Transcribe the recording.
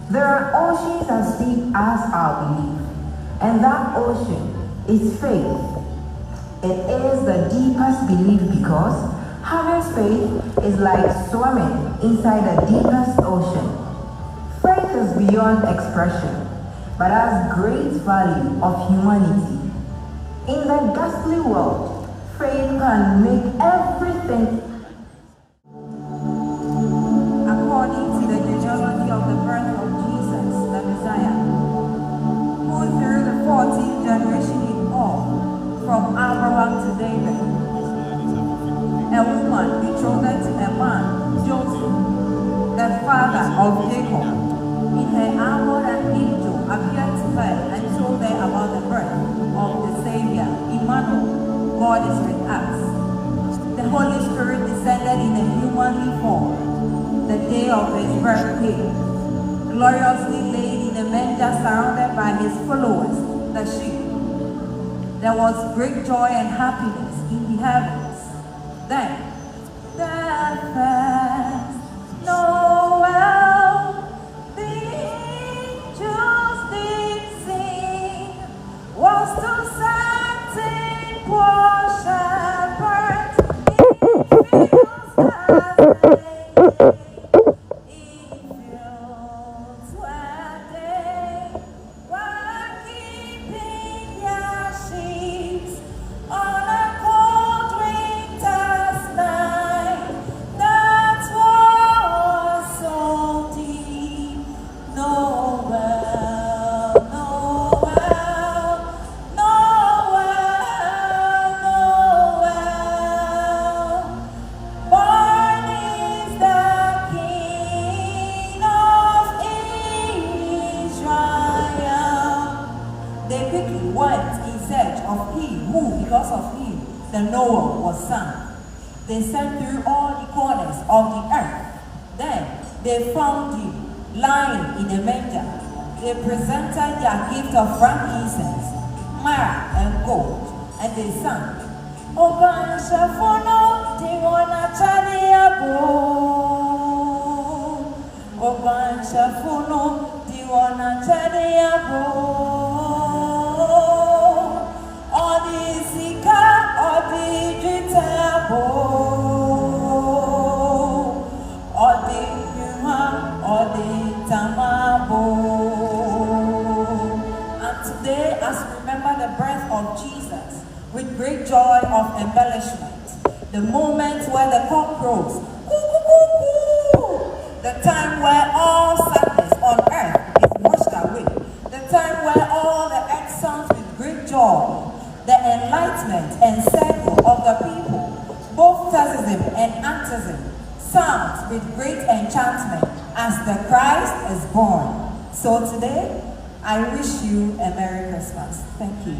There are oceans as deep as our belief, and that ocean is faith. It is the deepest belief because having faith is like swimming inside the deepest ocean. Faith is beyond expression, but has great value of humanity. In the ghastly world, faith can make everything. According to the genealogy of the birth of Jesus, the Messiah, who through the 14th generation in all, from Abraham to David, a woman betrothed to a man, Joseph, the father of Jacob. In her hour, an angel appeared to her and told her about the birth of the Savior, Emmanuel, God is with us. The Holy Spirit descended in a humanly form. The day of his birth came, gloriously laid in a manger surrounded by his followers, the sheep. There was great joy and happiness in the heavens. Then, the first Noel, the angels did sing, was to certain poor shepherds in fields as they They sent through all the corners of the earth. Then they found him lying in a manger. They presented their gift of frankincense, myrrh, and gold, and they sang, Oban Shafono, Tiwana Chadiabo. Oban Shafono, Tiwana Chadiabo. Odisika, Odijitabo. And today, as we remember the birth of Jesus with great joy of embellishment, the moment where the cock crows, the time where all sadness on earth is washed away, the time where all the earth sounds with great joy, the enlightenment and circle of the people, both theism and antheism, sounds with great enchantment as the Christ is born. So today, I wish you a Merry Christmas. Thank you.